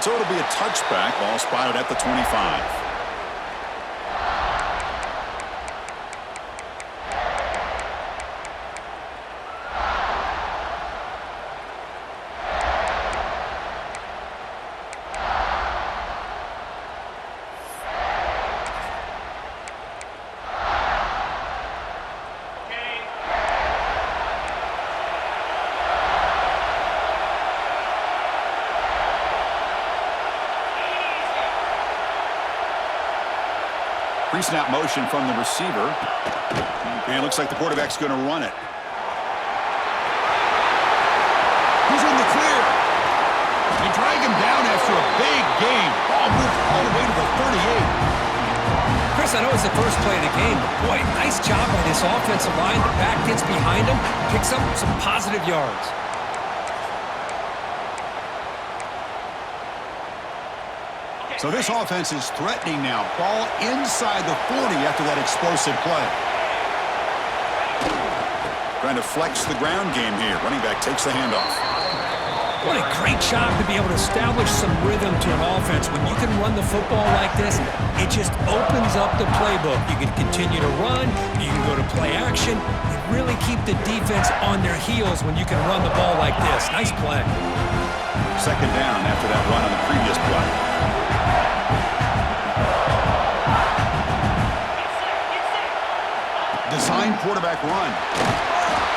So it'll be a touchback. Ball spotted at the 25. Pre-snap motion from the receiver. And it looks like the quarterback's going to run it. He's in the clear. They drag him down after a big game. Ball moved all the way to the 38. Chris, I know it's the first play of the game, but boy, nice job by this offensive line. The back gets behind him, picks up some positive yards. So this offense is threatening now. Ball inside the 40 after that explosive play. Trying to flex the ground game here. Running back takes the handoff. What a great job to be able to establish some rhythm to an offense. When you can run the football like this, it just opens up the playbook. You can continue to run. You can go to play action. You really keep the defense on their heels when you can run the ball like this. Nice play. Second down after that run on the previous play. Design quarterback run.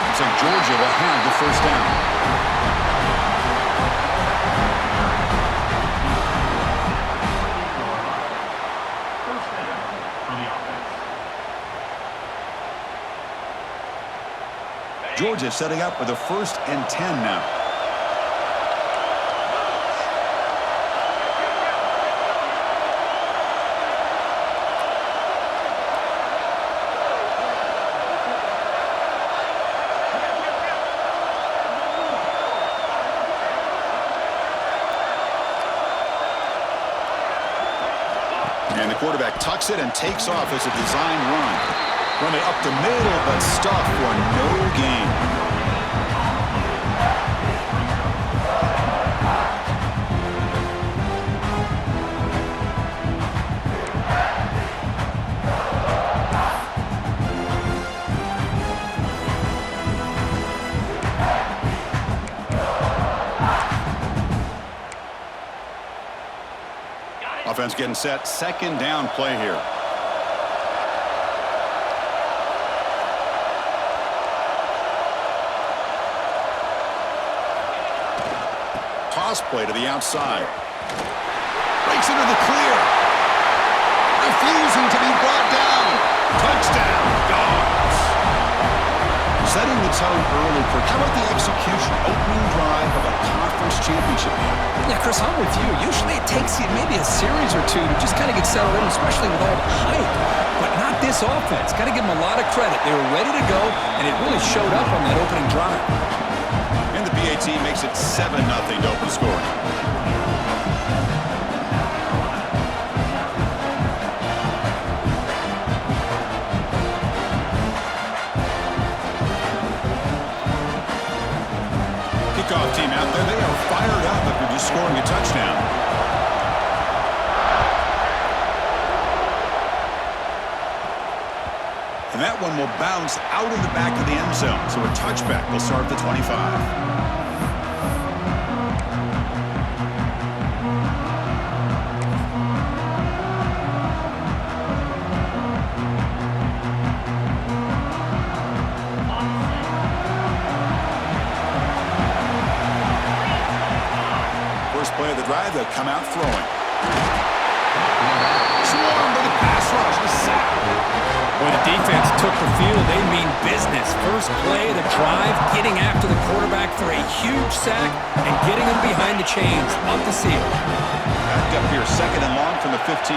Looks like Georgia will have the first down. Georgia setting up with a 1st and 10 now. And the quarterback tucks it and takes off as a design run. Run it up the middle, but stuffed for no gain. Offense getting set. Second down play here. Toss play to the outside. Breaks into the clear. Refusing to be brought down. Touchdown, Dogs. Setting the tone early for how about the execution? Opening drive of a conference championship. Yeah, Chris, I'm with you. Usually it takes you maybe a series or two to just kind of get settled in, especially with all the hype. But not this offense. Got to give them a lot of credit. They were ready to go, and it really showed up on that opening drive. And the BAT makes it 7-0 to open scoring. Kickoff team out there. They are fired up after just scoring a touchdown. And that one will bounce out of the back of the end zone. So a touchback will start at the 25. First play of the drive, they'll come out throwing. Swarmed by the pass rush. The sack. When the defense took the field, they mean business. First play of the drive, getting after the quarterback for a huge sack and getting him behind the chains, up the field. Back up here, second and long from the 15.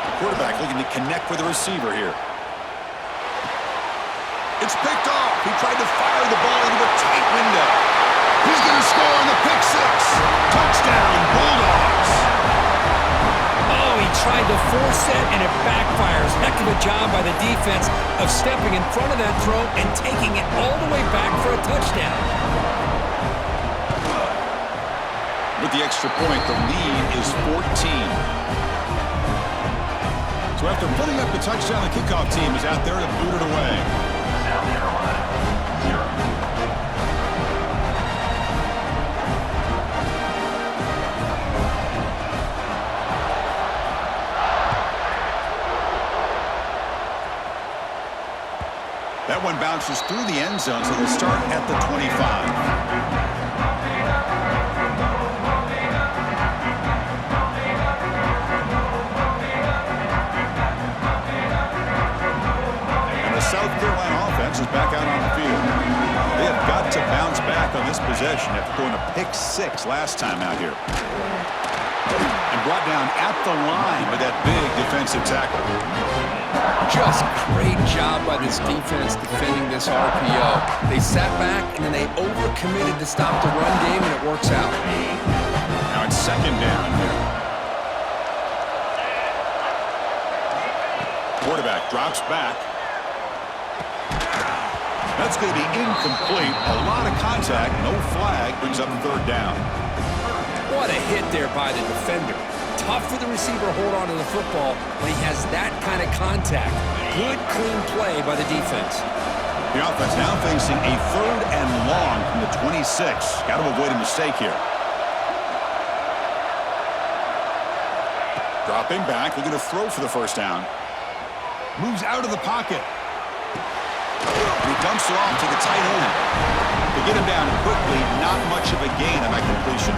The quarterback looking to connect with the receiver here. It's picked off. He tried to fire the ball into a tight window. He's going to score on the pick six. Touchdown, Bulldogs. Oh, he tried to force it, and it backfires. Heck of a job by the defense of stepping in front of that throw and taking it all the way back for a touchdown. with the extra point. The lead is 14. So after putting up the touchdown, the kickoff team is out there to boot it away. South Carolina, 0. That one bounces through the end zone, so they'll start at the 25. And the South Carolina offense is back out on the field. They have got to bounce back on this possession after throwing a pick 6 last time out here. And brought down at the line with that big defensive tackle. Just great job by this defense defending this RPO. They sat back and then they overcommitted to stop the run game, and it works out. Now it's second down here. Quarterback drops back. That's going to be incomplete. A lot of contact, no flag, brings up third down. What a hit there by the defender. Tough for the receiver to hold on to the football, but he has that kind of contact. Good, clean play by the defense. The offense now facing a third and long from the 26. Got to avoid a mistake here. Dropping back, looking to throw for the first down. Moves out of the pocket. And he dumps it off to the tight end. To get him down quickly, not much of a gain on that completion.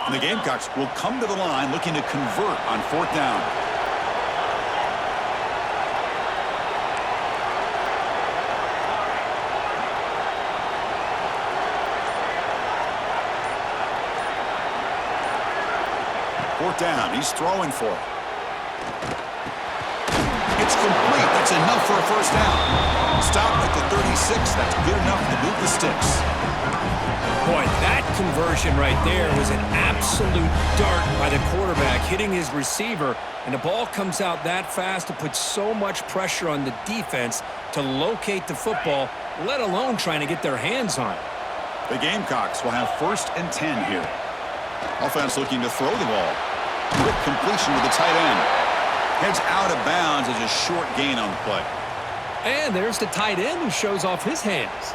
And the Gamecocks will come to the line looking to convert on fourth down. Fourth down. He's throwing for it. It's complete. That's enough for a first down. Stop at the 36. That's good enough to move the sticks. Boy, that conversion right there was an absolute dart by the quarterback, hitting his receiver, and the ball comes out that fast to put so much pressure on the defense to locate the football, let alone trying to get their hands on it. The Gamecocks will have first and 10 here. Offense looking to throw the ball. Quick completion with the tight end. Heads out of bounds as a short gain on the play. And there's the tight end who shows off his hands.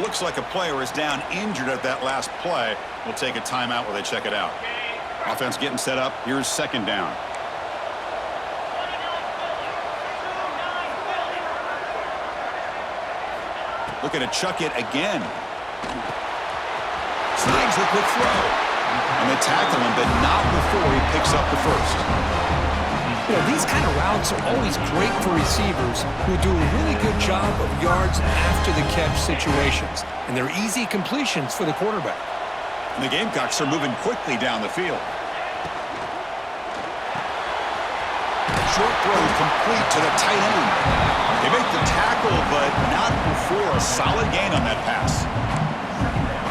Looks like a player is down injured at that last play. We'll take a timeout while they check it out. Offense getting set up. Here's second down. Looking to chuck it again. Snags the quick throw. And they tackle him, but not before he picks up the first. You know, these kind of routes are always great for receivers who do a really good job of yards after the catch situations. And they're easy completions for the quarterback. And the Gamecocks are moving quickly down the field. Short throw complete to the tight end. They make the tackle, but not before a solid gain on that pass.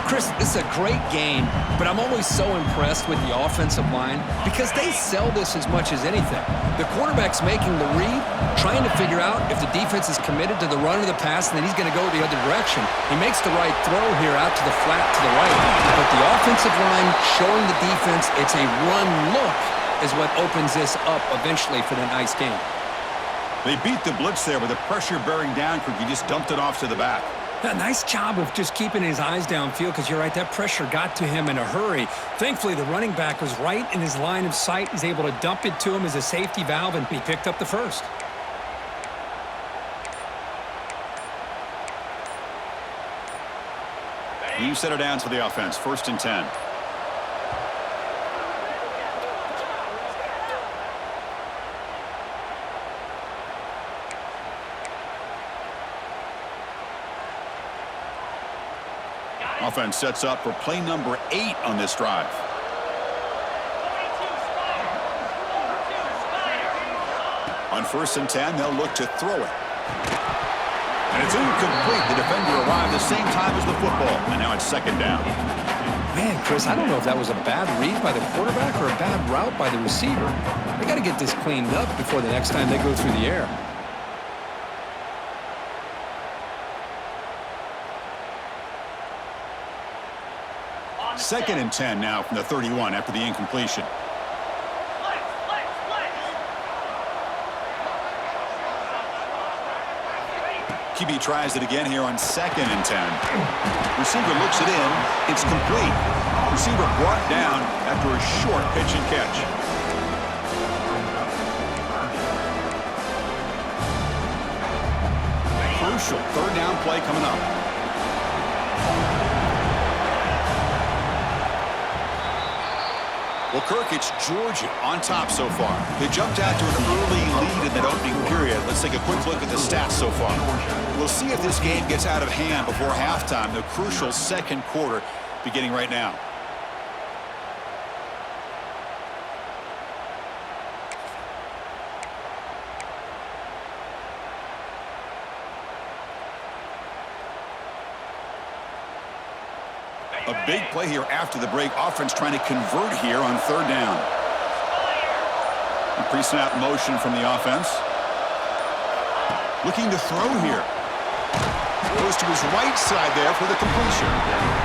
Chris, this is a great game, but I'm always so impressed with the offensive line because they sell this as much as anything. The quarterback's making the read, trying to figure out if the defense is committed to the run or the pass, and then he's going to go the other direction. He makes the right throw here out to the flat to the right, but the offensive line showing the defense it's a run look is what opens this up eventually for the nice game. They beat the blitz there with the pressure bearing down. He just dumped it off to the back. A nice job of just keeping his eyes downfield because you're right, that pressure got to him in a hurry. Thankfully, the running back was right in his line of sight. He's able to dump it to him as a safety valve, and he picked up the first. You set it down to the offense. First and 10. Offense sets up for play number 8 on this drive. On first and 10, they'll look to throw it. And it's incomplete. The defender arrived the same time as the football. And now it's second down. Man, Chris, I don't know if that was a bad read by the quarterback or a bad route by the receiver. They got to get this cleaned up before the next time they go through the air. Second and 10 now from the 31 after the incompletion. QB tries it again here on second and 10. Receiver looks it in. It's complete. Receiver brought down after a short pitch and catch. Crucial third down play coming up. Well, Kirk, it's Georgia on top so far. They jumped out to an early lead in that opening period. Let's take a quick look at the stats so far. We'll see if this game gets out of hand before halftime, the crucial second quarter beginning right now. A big play here after the break. Offense trying to convert here on third down. A pre-snap motion from the offense. Looking to throw here. Goes to his right side there for the completion.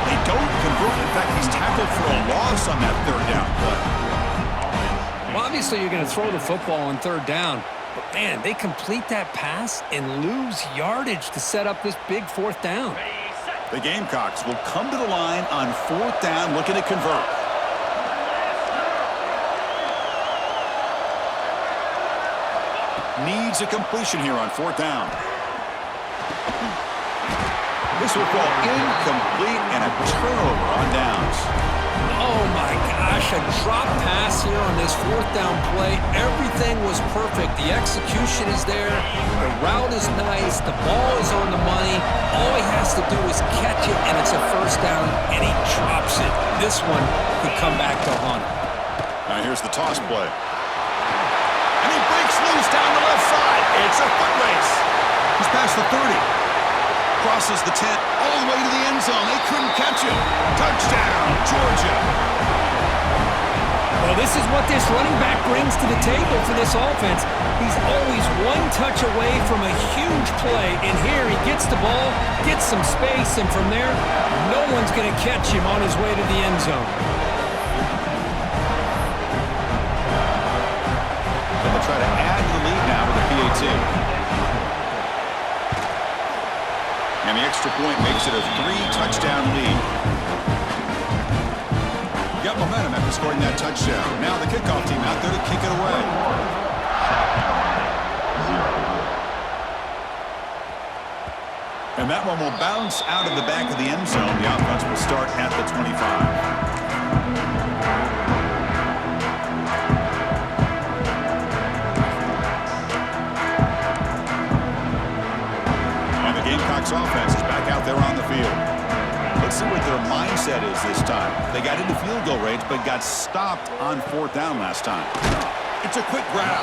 They don't convert. In fact, he's tackled for a loss on that third down play. Well, obviously you're going to throw the football on third down. But, man, they complete that pass and lose yardage to set up this big fourth down. The Gamecocks will come to the line on fourth down, looking to convert. Needs a completion here on fourth down. This will fall incomplete and a turnover on downs. Oh, my gosh, a drop pass here on this fourth down play. Everything was perfect. The execution is there. The route is nice. The ball is on the money. All he has to do is catch it, and it's a first down, and he drops it. This one could come back to haunt him. Now here's the toss play. And he breaks loose down the left side. It's a foot race. He's past the 30. Crosses the 10 all the way to the end zone. They couldn't catch him. Touchdown, Georgia. Well, this is what this running back brings to the table for this offense. He's always one touch away from a huge play, and here he gets the ball, gets some space, and from there, no one's going to catch him on his way to the end zone. They'll try to add to the lead now with a PAT. And the extra point makes it a 3-touchdown lead. Got momentum after scoring that touchdown. Now the kickoff team out there to kick it away. And that one will bounce out of the back of the end zone. The offense will start at the 25. Gamecocks offense is back out there on the field. Let's see what their mindset is this time. They got into field goal range, but got stopped on fourth down last time. It's a quick grab.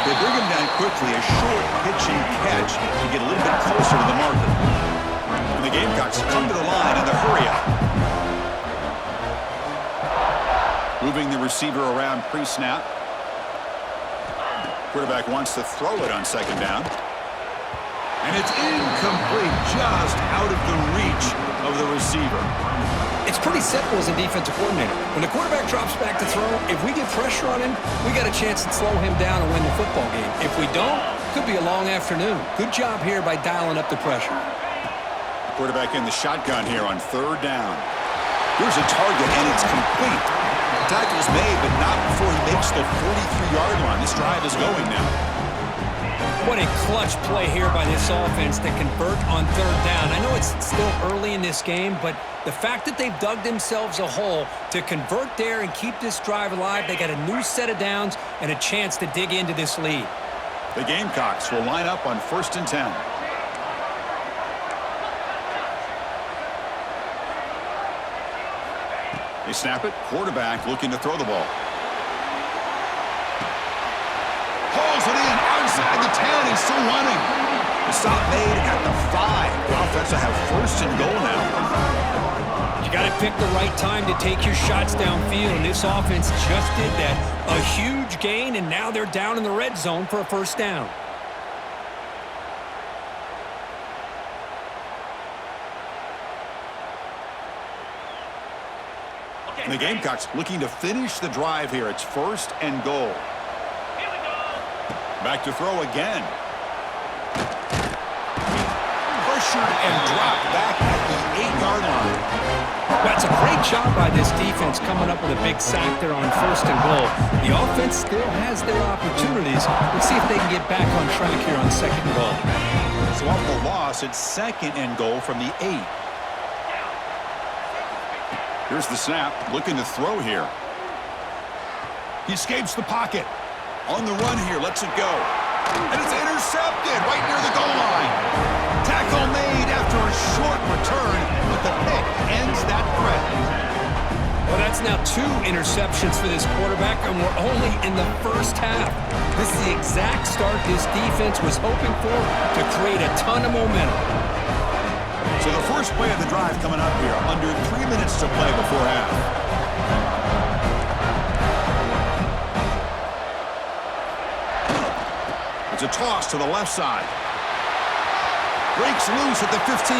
They bring him down quickly, a short pitch and catch to get a little bit closer to the marker. And the Gamecocks come to the line in the hurry up. Moving the receiver around pre-snap. Quarterback wants to throw it on second down. And it's incomplete, just out of the reach of the receiver. It's pretty simple as a defensive coordinator. When the quarterback drops back to throw, if we get pressure on him, we got a chance to slow him down and win the football game. If we don't, could be a long afternoon. Good job here by dialing up the pressure. Quarterback in the shotgun here on third down. Here's a target, and it's complete. The tackle's made, but not before he makes the 43-yard line. This drive is going now. What a clutch play here by this offense to convert on third down. I know it's still early in this game, but the fact that they've dug themselves a hole to convert there and keep this drive alive, they got a new set of downs and a chance to dig into this lead. The Gamecocks will line up on 1st and 10. They snap it. Quarterback looking to throw the ball. Hauls it in outside the 10 and still running. Stop made at the 5. The offense will have first and goal now. You got to pick the right time to take your shots downfield, and this offense just did that. A huge gain, and now they're down in the red zone for a first down. And the Gamecocks looking to finish the drive here. It's first and goal. Back to throw again. Pressured and dropped back at the 8-yard line. That's a great job by this defense coming up with a big sack there on first and goal. The offense still has their opportunities. Let's see if they can get back on track here on second and goal. So off the loss, it's second and goal from the 8. Here's the snap, looking to throw here. He escapes the pocket. On the run here, lets it go. And it's intercepted right near the goal line. Tackle made after a short return, but the pick ends that threat. Well, that's now 2 interceptions for this quarterback, and we're only in the first half. This is the exact start this defense was hoping for to create a ton of momentum. So the first play of the drive coming up here, under 3 minutes to play before half. It's a toss to the left side. Breaks loose at the 15.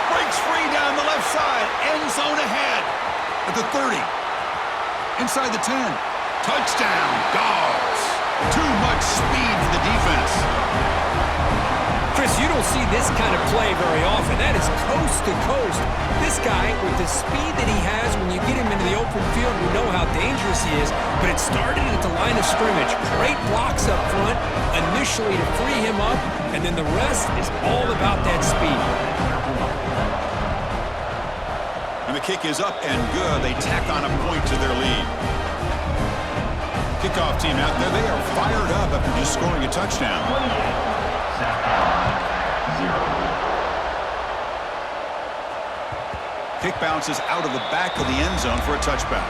Breaks free down the left side. End zone ahead at the 30. Inside the 10. Touchdown, Dogs. Too much speed for the defense. Chris, you don't see this kind of play very often. That is coast to coast. This guy, with the speed that he has, when you get him into the open field, we know how dangerous he is, but it started at the line of scrimmage. Great blocks up front, initially to free him up, and then the rest is all about that speed. And the kick is up and good. They tack on a point to their lead. Kickoff team out there. They are fired up after just scoring a touchdown. Kick bounces out of the back of the end zone for a touchback.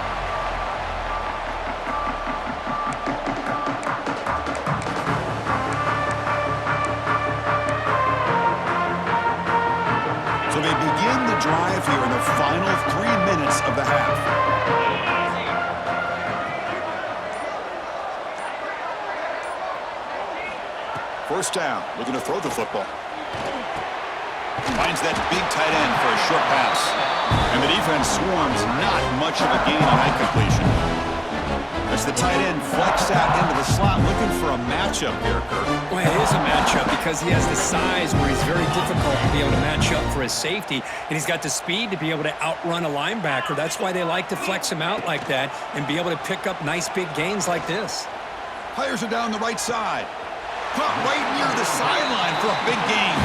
So they begin the drive here in the final 3 minutes of the half. First down, looking to throw the football. Finds that big tight end for a short pass. And the defense swarms, not much of a gain on that completion. As the tight end flexed out into the slot, looking for a matchup there, Kirk. Well, it is a matchup because he has the size where he's very difficult to be able to match up for his safety, and he's got the speed to be able to outrun a linebacker. That's why they like to flex him out like that and be able to pick up nice big gains like this. Players are down the right side. Caught right near the sideline for a big gain.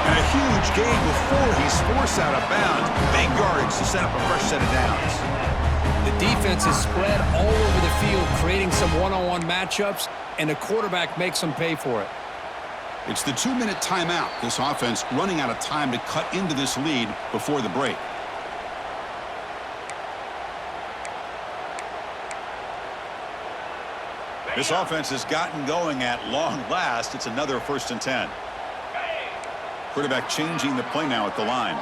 And a huge gain before he's forced out of bounds. Big yardage to set up a fresh set of downs. The defense is spread all over the field, creating some one-on-one matchups, and the quarterback makes them pay for it. It's the 2-minute timeout. This offense running out of time to cut into this lead before the break. This offense has gotten going at long last. It's another 1st and 10. Quarterback changing the play now at the line.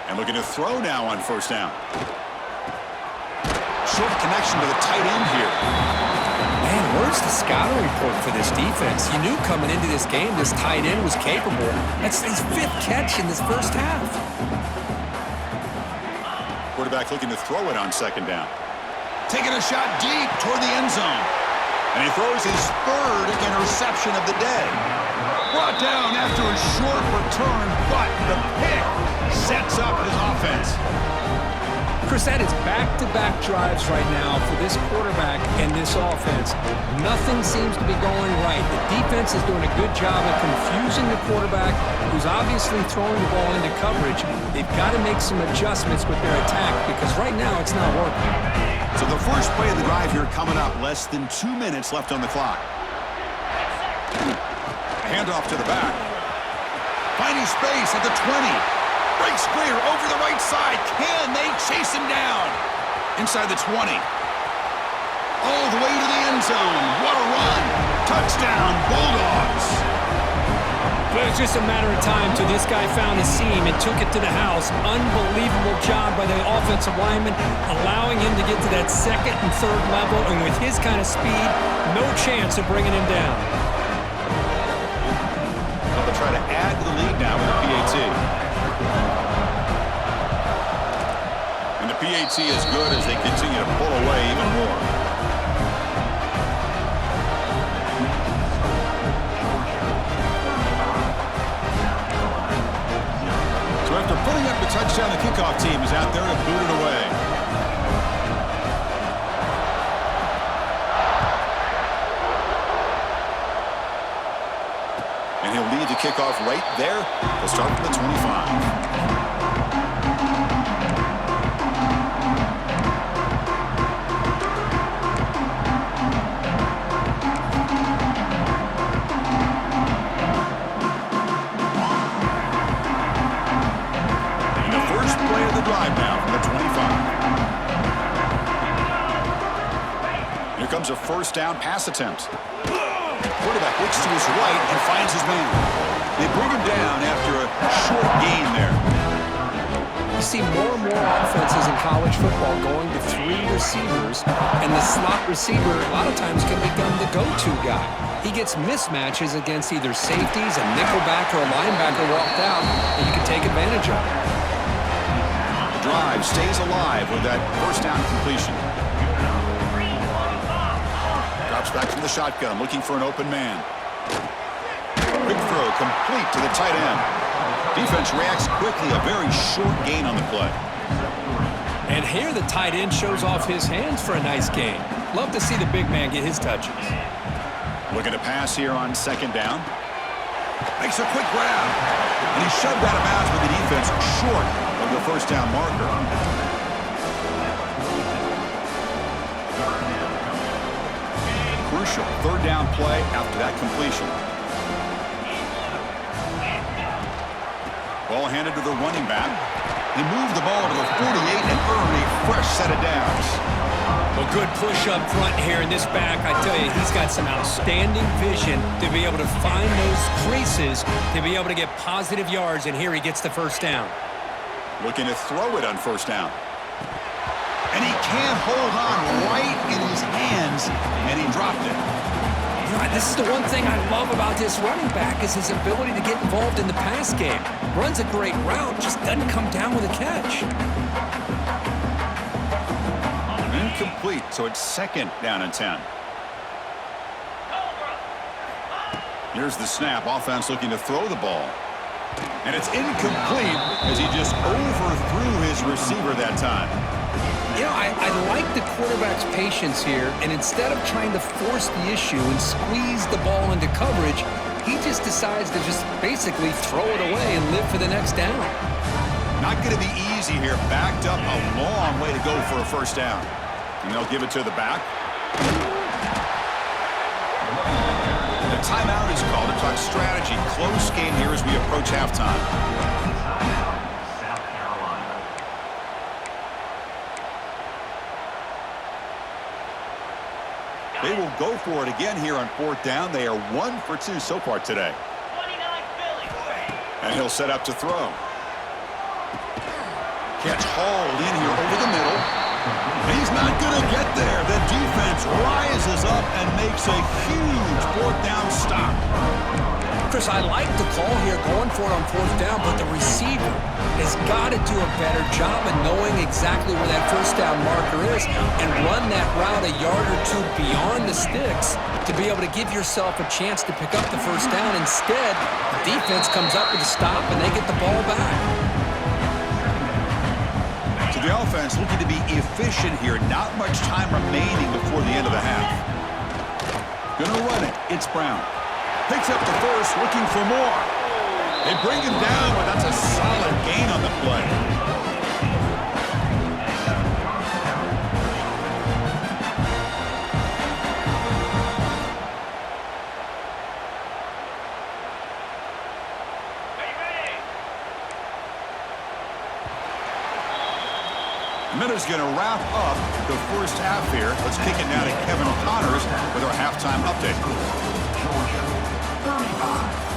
And looking to throw now on first down. Short connection to the tight end here. Man, where's the scouting report for this defense? You knew coming into this game this tight end was capable. That's his 5th catch in this first half. Quarterback looking to throw it on second down. Taking a shot deep toward the end zone. And he throws his 3rd interception of the day. Brought down after a short return, but the pick sets up his offense. Chris, that is back-to-back drives right now for this quarterback and this offense. Nothing seems to be going right. The defense is doing a good job of confusing the quarterback, who's obviously throwing the ball into coverage. They've got to make some adjustments with their attack because right now it's not working. So the first play of the drive here coming up. Less than 2 minutes left on the clock. Handoff to the back. Finding space at the 20. Breaks clear over the right side. Can they chase him down? Inside the 20. All the way to the end zone. What a run. Touchdown, Bulldogs. But it was just a matter of time till this guy found a seam and took it to the house. Unbelievable job by the offensive lineman, allowing him to get to that second and third level, and with his kind of speed, no chance of bringing him down. Well, they'll try to add to the lead now with the PAT. And the PAT is good as they continue to pull away even more. After putting up the touchdown, the kickoff team is out there to boot it away. And he'll lead the kickoff right there. They'll start from the 25. A first down pass attempt. Quarterback looks to his right and finds his man. They bring him down after a short gain there. You see more and more offenses in college football going to 3 receivers, and the slot receiver a lot of times can become the go-to guy. He gets mismatches against either safeties, a nickelback, or a linebacker walked out, and you can take advantage of it. The drive stays alive with that first down completion. Back from the shotgun, looking for an open man. Quick throw, complete to the tight end. Defense reacts quickly, a very short gain on the play. And here the tight end shows off his hands for a nice gain. Love to see the big man get his touches. Looking to pass here on second down. Makes a quick grab. And he's shoved out of bounds with the defense short of the first down marker. Crucial third down play after that completion. Ball handed to the running back. They move the ball to the 48 and earn a fresh set of downs. Well, good push up front here in this back. I tell you, he's got some outstanding vision to be able to find those creases, to be able to get positive yards, and here he gets the first down. Looking to throw it on first down. And he can't hold on right in his hands, and he dropped it. This is the one thing I love about this running back is his ability to get involved in the pass game. Runs a great route, just doesn't come down with a catch. Incomplete, so it's second down and 10. Here's the snap. Offense looking to throw the ball. And it's incomplete as he just overthrew his receiver that time. You know, I like the quarterback's patience here, and instead of trying to force the issue and squeeze the ball into coverage, he just decides to just basically throw it away and live for the next down. Not going to be easy here. Backed up a long way to go for a first down. And they'll give it to the back. The timeout is called to talk strategy. Close game here as we approach halftime. They will go for it again here on fourth down. They are 1 for 2 so far today. And he'll set up to throw. Catch hauled in here over the middle. He's not going to get there. The defense rises up and makes a huge fourth down stop. Chris, I like the call here going for it on fourth down, but the receiver has got to do a better job of knowing exactly where that first down marker is and run that route a yard or two beyond the sticks to be able to give yourself a chance to pick up the first down. Instead, the defense comes up with a stop and they get the ball back. So the offense looking to be efficient here. Not much time remaining before the end of the half. Gonna run it. It's Brown. Picks up the first, looking for more. They bring him down, but that's a solid gain on the play. The minute's going to wrap up the first half here. Let's kick it now to Kevin Connors with our halftime update. Georgia, 35,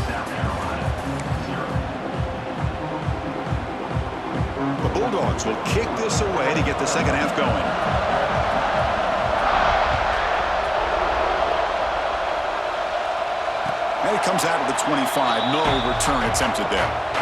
South Carolina. Bulldogs will kick this away to get the second half going. And it comes out of the 25. No return attempted there.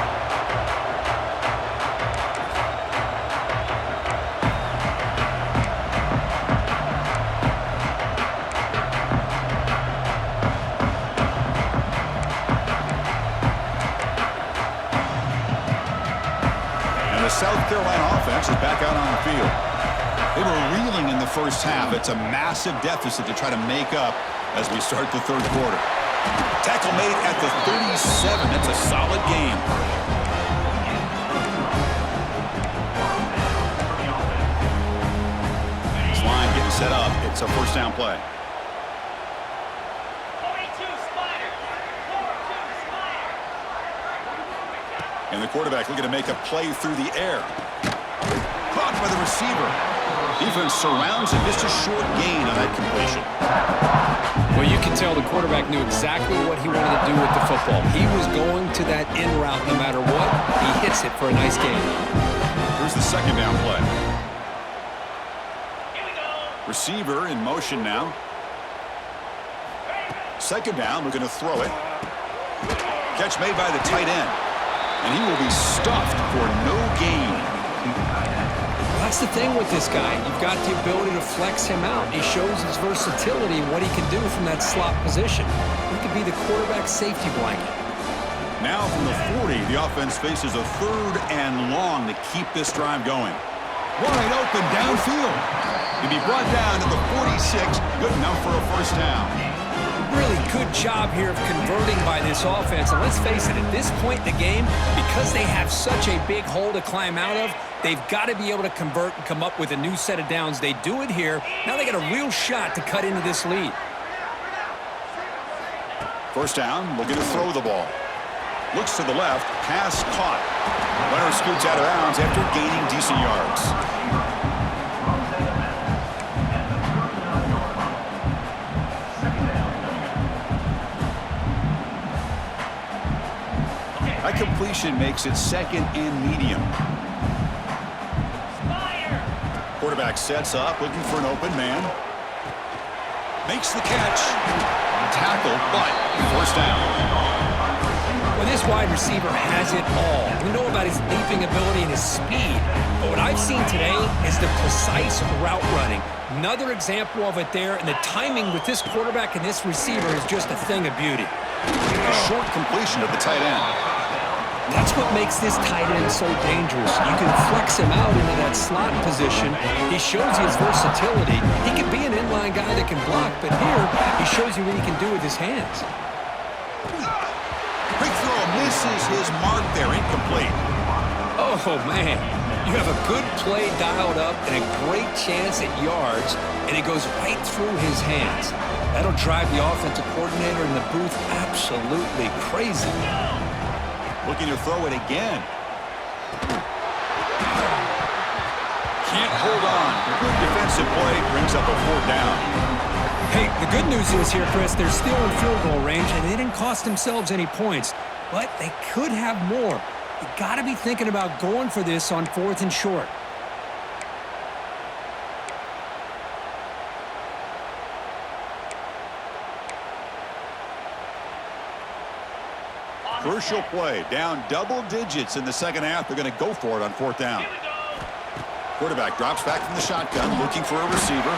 South Carolina offense is back out on the field. They were reeling in the first half. It's a massive deficit to try to make up as we start the third quarter. Tackle made at the 37. That's a solid game. This line getting set up. It's a first down play. And the quarterback looking to make a play through the air. Caught by the receiver. Defense surrounds him. Just a short gain on that completion. Well, you can tell the quarterback knew exactly what he wanted to do with the football. He was going to that in route no matter what. He hits it for a nice gain. Here's the second down play. Receiver in motion now. Second down, looking to throw it. Catch made by the tight end. And he will be stuffed for no gain. That's the thing with this guy. You've got the ability to flex him out. He shows his versatility and what he can do from that slot position. He could be the quarterback's safety blanket. Now from the 40, the offense faces a third and long to keep this drive going. Wide open downfield. He'll be brought down to the 46. Good enough for a first down. Really good job here of converting by this offense. And let's face it, at this point in the game, because they have such a big hole to climb out of, they've got to be able to convert and come up with a new set of downs. They do it here. Now they got a real shot to cut into this lead. First down, looking to throw the ball. Looks to the left, pass caught. Runner scoots out of bounds after gaining decent yards. That completion makes it second and medium. Quarterback sets up, looking for an open man. Makes the catch. Tackle, but first down. Well, this wide receiver has it all. We know about his leaping ability and his speed. But what I've seen today is the precise route running. Another example of it there, and the timing with this quarterback and this receiver is just a thing of beauty. A short completion of the tight end. That's what makes this tight end so dangerous. You can flex him out into that slot position. He shows you his versatility. He can be an inline guy that can block, but here he shows you what he can do with his hands. Quick throw misses his mark there, incomplete. Oh, man. You have a good play dialed up and a great chance at yards, and it goes right through his hands. That'll drive the offensive coordinator in the booth absolutely crazy. Looking to throw it again. Can't hold on. Good defensive play brings up a fourth down. Hey, the good news is here, Chris, they're still in field goal range, and they didn't cost themselves any points, but they could have more. You got to be thinking about going for this on 4th and short. Crucial play. Down double digits in the second half. They're going to go for it on 4th down. Quarterback drops back from the shotgun, looking for a receiver.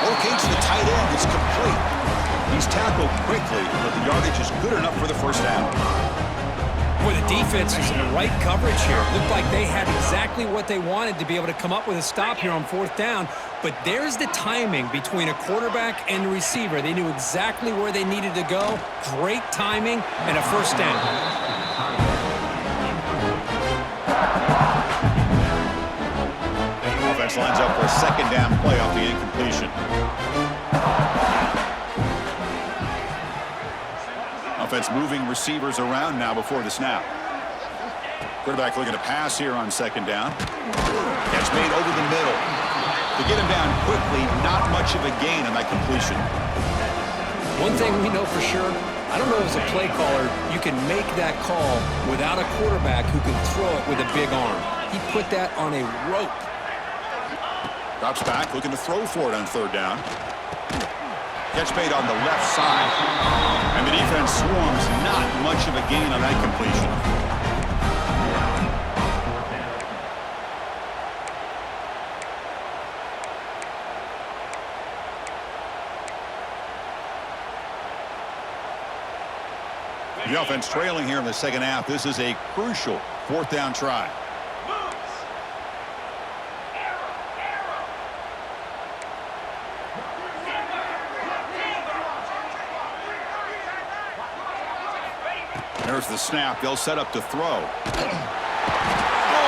Locates the tight end. It's complete. He's tackled quickly, but the yardage is good enough for the first down. Boy, the defense is in the right coverage here. Looked like they had exactly what they wanted to be able to come up with a stop here on 4th down. But there's the timing between a quarterback and the receiver. They knew exactly where they needed to go. Great timing and a first down. Offense lines up for a second down play off the incompletion. Offense moving receivers around now before the snap. Quarterback looking to pass here on second down. Catch made over the middle. To get him down quickly, not much of a gain on that completion. One thing we know for sure, I don't know as a play caller, you can make that call without a quarterback who can throw it with a big arm. He put that on a rope. Drops back, looking to throw for it on third down. Catch made on the left side. And the defense swarms, not much of a gain on that completion. The offense trailing here in the second half. This is a crucial fourth down try. There's the snap. They'll set up to throw. Oh, and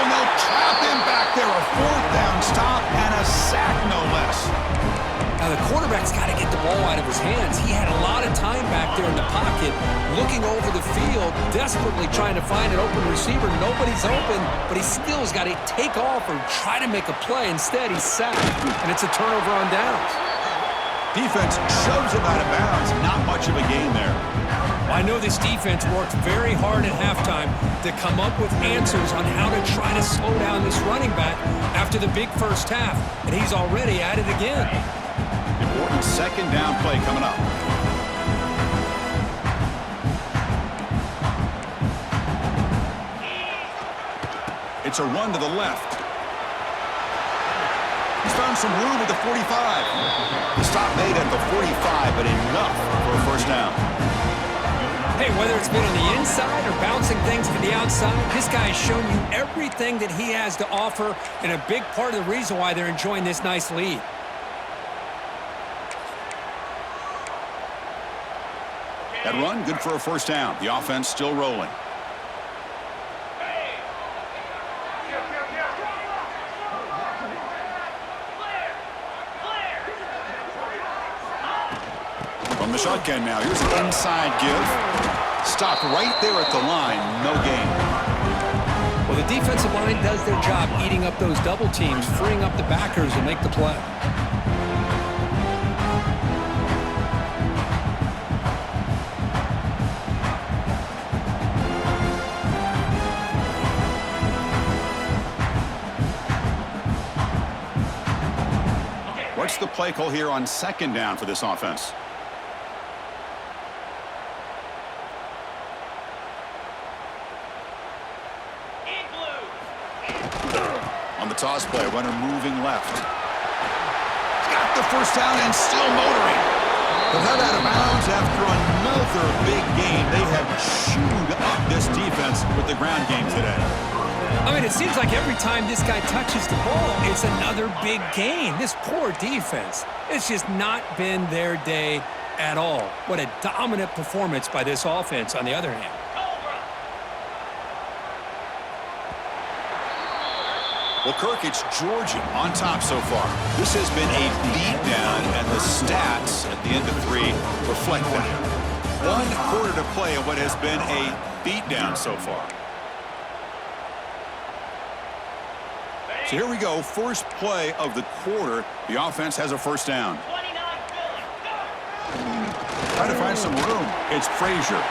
they'll trap him back there. A fourth down stop and a sack, no less. Now, the quarterback's got to get the ball out of his hands. He had a lot of time back there in the pocket, looking over the field, desperately trying to find an open receiver. Nobody's open, but he still has got to take off or try to make a play. Instead, he's sacked, and it's a turnover on downs. Defense shoves him out of bounds. Not much of a gain there. I know this defense worked very hard at halftime to come up with answers on how to try to slow down this running back after the big first half, and he's already at it again. Important second down play coming up. It's a run to the left. He's found some room at the 45. The stop made at the 45, but enough for a first down. Hey, whether it's been on the inside or bouncing things to the outside, this guy has shown you everything that he has to offer, and a big part of the reason why they're enjoying this nice lead. That run, good for a first down. The offense still rolling. From the shotgun now, here's an inside give. Stopped right there at the line, no gain. Well, the defensive line does their job eating up those double teams, freeing up the backers to make the play. What's the play call here on second down for this offense? On the toss play, runner moving left. Got the first down and still motoring. But that out of bounds after another big game. They have chewed up this defense with the ground game today. I mean, it seems like every time this guy touches the ball, it's another big gain. This poor defense, it's just not been their day at all. What a dominant performance by this offense, on the other hand. Well, Kirk, it's Georgia on top so far. This has been a beatdown, and the stats at the end of 3 reflect that. 1 quarter to play in what has been a beatdown so far. So here we go, first play of the quarter. The offense has a first down. Trying to find some room. It's Frazier.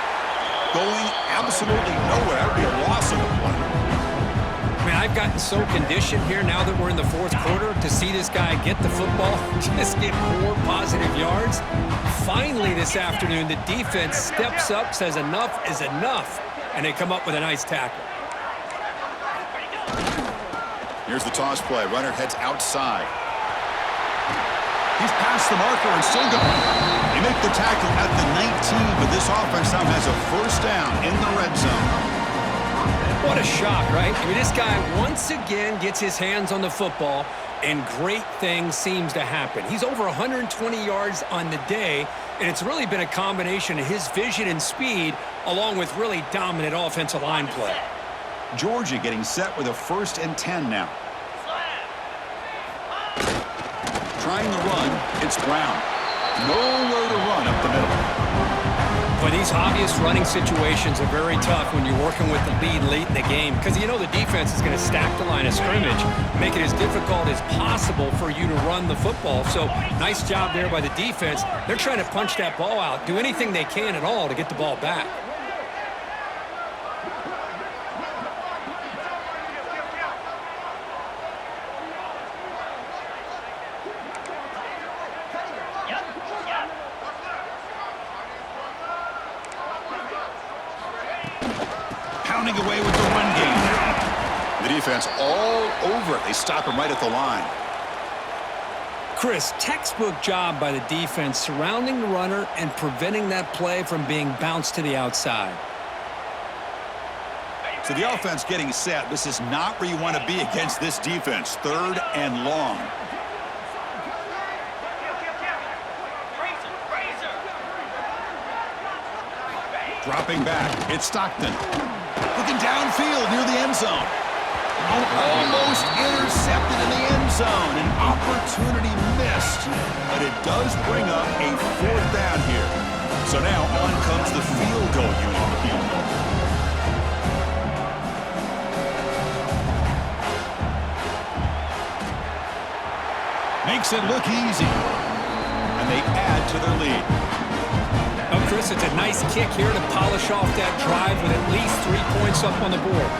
Going absolutely nowhere. That would be a loss of the play. I mean, I've gotten so conditioned here now that we're in the fourth quarter to see this guy get the football, just get more positive yards. Finally this afternoon, the defense steps up, says enough is enough, and they come up with a nice tackle. Here's the toss play. Runner heads outside. He's past the marker and still going. They make the tackle at the 19, but this offense now has a first down in the red zone. What a shock, right? I mean, this guy once again gets his hands on the football, and great things seems to happen. He's over 120 yards on the day, and it's really been a combination of his vision and speed along with really dominant offensive line play. Georgia getting set with a 1st and 10 now. Trying the run, it's Brown. Nowhere to run up the middle. But these obvious running situations are very tough when you're working with the lead late in the game, because you know the defense is going to stack the line of scrimmage, make it as difficult as possible for you to run the football. So nice job there by the defense. They're trying to punch that ball out, do anything they can at all to get the ball back. pounding away with the run game. The defense all over it. They stop him right at the line. Chris, textbook job by the defense surrounding the runner and preventing that play from being bounced to the outside. So the offense getting set. This is not where you want to be against this defense. 3rd and long. Dropping back. It's Stockton. Looking downfield near the end zone. Almost intercepted in the end zone. An opportunity missed. But it does bring up a 4th down here. So now on comes the field goal unit. Makes it look easy. And they add to their lead. Oh, Chris, it's a nice kick here to polish off that drive with at least 3 points up on the board.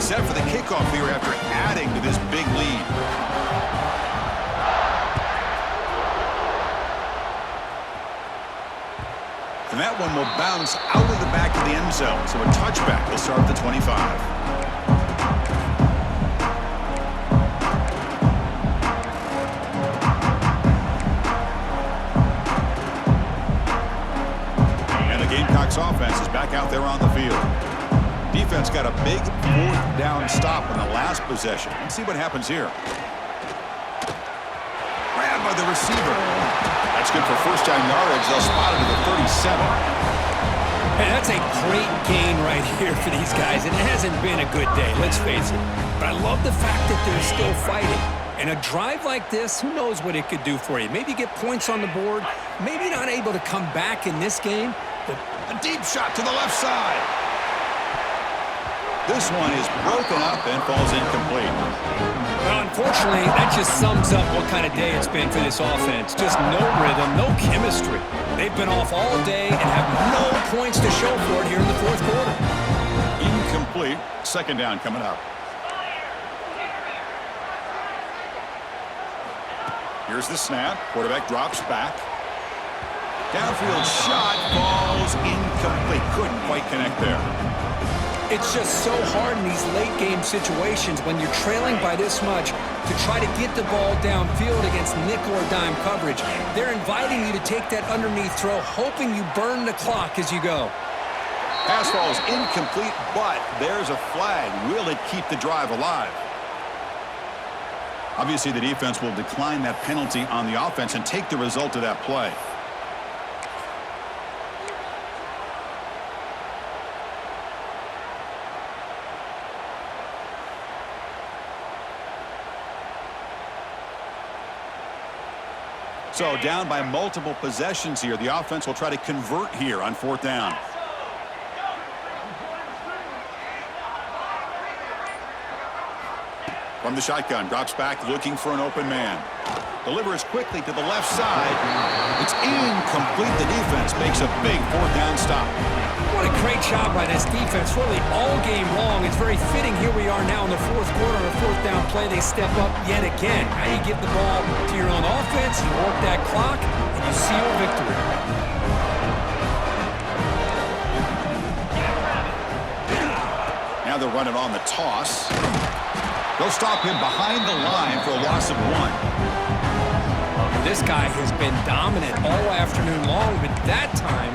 Set for the kickoff here after adding to this big lead. And that one will bounce out of the back of the end zone. So a touchback will start at the 25. Offense is back out there on the field. Defense got a big 4th down stop in the last possession. Let's see what happens here. Grabbed by the receiver. That's good for 1st down yardage. They'll spot it at the 37. Hey, that's a great gain right here for these guys. It hasn't been a good day, let's face it. But I love the fact that they're still fighting. And a drive like this, who knows what it could do for you. Maybe get points on the board. Maybe not able to come back in this game. But a deep shot to the left side. This one is broken up and falls incomplete. Well, unfortunately, that just sums up what kind of day it's been for this offense. Just no rhythm, no chemistry. They've been off all day and have no points to show for it here in the 4th quarter. Incomplete. 2nd down coming up. Here's the snap. Quarterback drops back. Downfield shot falls incomplete. Couldn't quite connect there. It's just so hard in these late game situations when you're trailing by this much to try to get the ball downfield against nickel or dime coverage. They're inviting you to take that underneath throw, hoping you burn the clock as you go. Pass falls incomplete, but there's a flag. Will it keep the drive alive? Obviously, the defense will decline that penalty on the offense and take the result of that play. So down by multiple possessions here. The offense will try to convert here on 4th down. From the shotgun, drops back looking for an open man. Delivers quickly to the left side. It's incomplete. The defense makes a big 4th down stop. What a great job by this defense, really all game long. It's very fitting here we are now in the 4th quarter on a 4th down play. They step up yet again. Now you give the ball to your own offense, you work that clock, and you seal victory. Now they're running on the toss. They'll stop him behind the line for a loss of 1. This guy has been dominant all afternoon long, but that time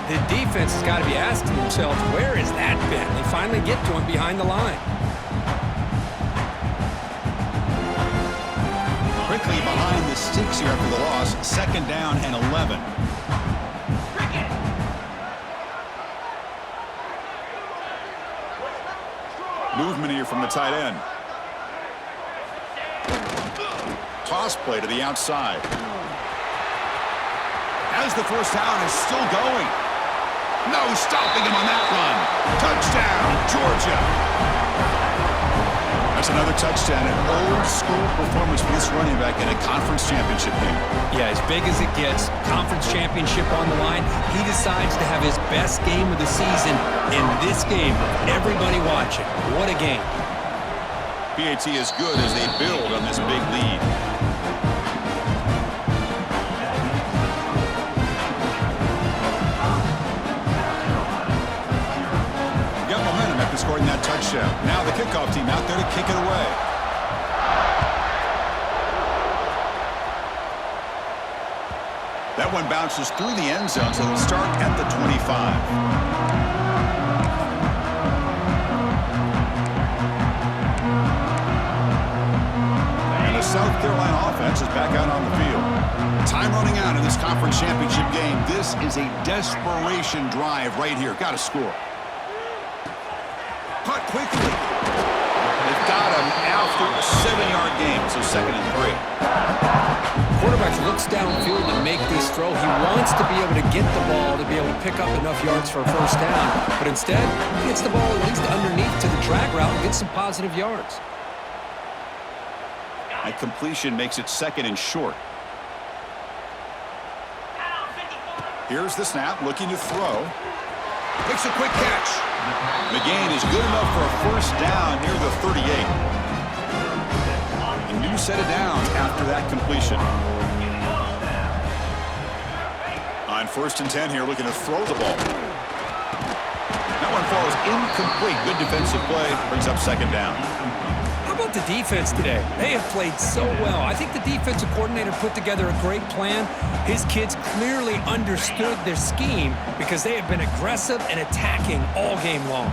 the defense has got to be asking themselves, where has that been? They finally get to him behind the line. Quickly behind the sticks here after the loss. 2nd down and 11. Movement here from the tight end. Toss play to the outside. As the 1st down is still going. No stopping him on that run. Touchdown, Georgia. That's another touchdown. An old-school performance for this running back in a conference championship game. Yeah, as big as it gets, conference championship on the line. He decides to have his best game of the season in this game. Everybody watching. What a game. PAT is good as they build on this big lead. Kickoff team out there to kick it away. That one bounces through the end zone, so it'll start at the 25. South Carolina offense is back out on the field. Time running out in this conference championship game. This is a desperation drive right here. Got to score. Caught quickly. They've got him after a 7-yard game, so 2nd and 3. Quarterback looks downfield to make this throw. He wants to be able to get the ball to be able to pick up enough yards for a first down, but instead, he gets the ball at least underneath to the drag route and gets some positive yards. That completion makes it 2nd and short. Here's the snap, looking to throw. Makes a quick catch. McGain is good enough for a first down near the 38. A new set of downs after that completion. On 1st and 10 here, looking to throw the ball. That one falls incomplete. Good defensive play, brings up 2nd down. How about the defense today? They have played so well. I think the defensive coordinator put together a great plan. His kids clearly understood their scheme because they have been aggressive and attacking all game long.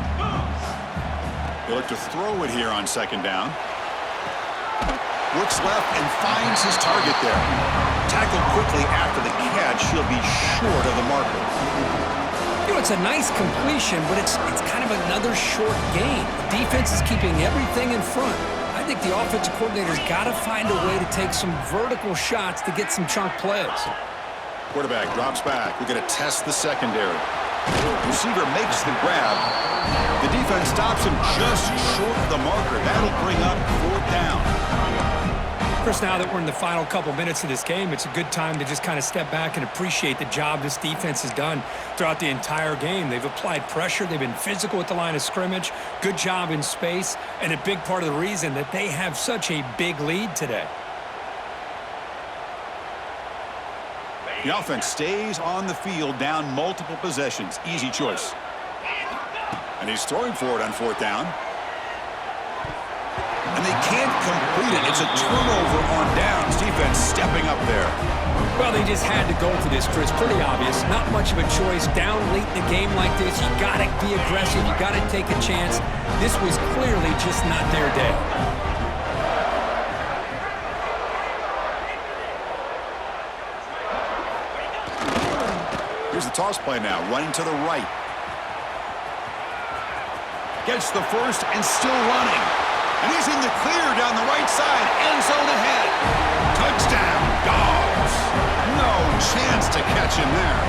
They look to throw it here on 2nd down. Looks left and finds his target there. Tackled quickly after the catch. He'll be short of the marker. You know, it's a nice completion, but it's kind of another short game. The defense is keeping everything in front. I think the offensive coordinator's got to find a way to take some vertical shots to get some chunk plays. Quarterback drops back. We're going to test the secondary. Receiver makes the grab. The defense stops him just short of the marker. That'll bring up 4th down. Chris, now that we're in the final couple minutes of this game, it's a good time to just kind of step back and appreciate the job this defense has done throughout the entire game. They've applied pressure. They've been physical at the line of scrimmage. Good job in space, and a big part of the reason that they have such a big lead today. The offense stays on the field, down multiple possessions. Easy choice. And he's throwing for it on 4th down. And they can't complete it. It's a turnover on downs. Defense stepping up there. Well, they just had to go for this, Chris. Pretty obvious. Not much of a choice. Down late in a game like this, you got to be aggressive. You got to take a chance. This was clearly just not their day. Here's the toss play now, running to the right. Gets the first and still running. And he's in the clear down the right side. End zone ahead. Touchdown, Dogs. No chance to catch him there.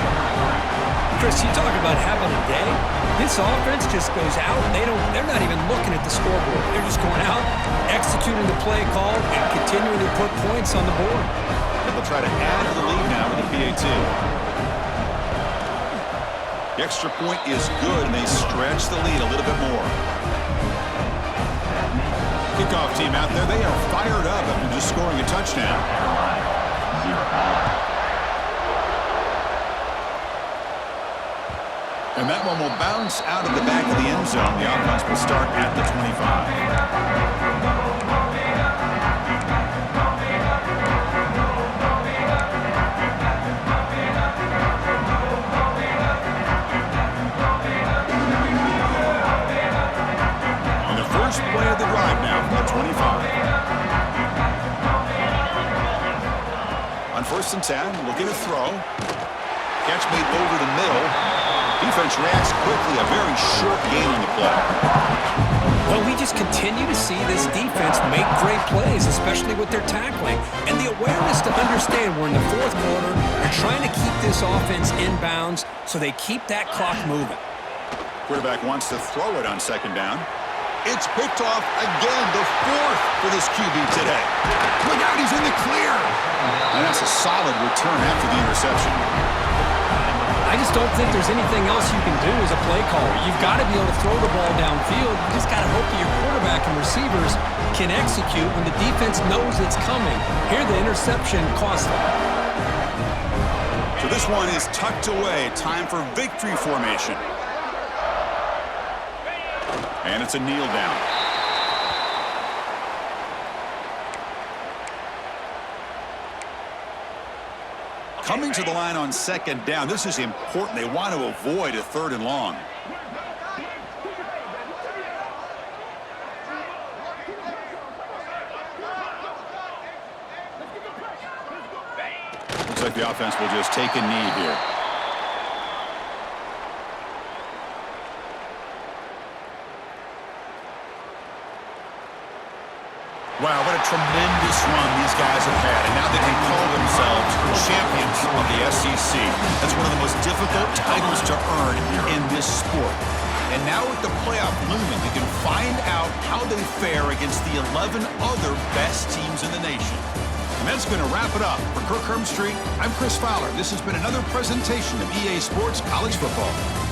Chris, you talk about having a day. This offense just goes out. They're not even looking at the scoreboard. They're just going out, executing the play call, and continuing to put points on the board. And they'll try to add to the lead now with the PAT. The extra point is good, and they stretch the lead a little bit more. Kickoff team out there, they are fired up after just scoring a touchdown. And that one will bounce out of the back of the end zone. The offense will start at the 25. First play of the drive now from the 25. On 1st and 10, looking to throw. Catch made over the middle. Defense reacts quickly. A very short gain on the play. Well, we just continue to see this defense make great plays, especially with their tackling. And the awareness to understand we're in the 4th quarter. They're trying to keep this offense in bounds so they keep that clock moving. Quarterback wants to throw it on 2nd down. It's picked off again, the 4th for this QB today. Look out, he's in the clear. And that's a solid return after the interception. I just don't think there's anything else you can do as a play caller. You've got to be able to throw the ball downfield. You just got to hope that your quarterback and receivers can execute when the defense knows it's coming. Here, the interception cost them. So this one is tucked away. Time for victory formation. And it's a kneel down. Coming to the line on second down. This is important. They want to avoid a 3rd and long. Looks like the offense will just take a knee here. Wow, what a tremendous run these guys have had, and now they can call themselves champions of the SEC. That's one of the most difficult titles to earn in this sport. And now with the playoff looming, we can find out how they fare against the 11 other best teams in the nation. And that's going to wrap it up. For Kirk Street, I'm Chris Fowler. This has been another presentation of EA Sports College Football.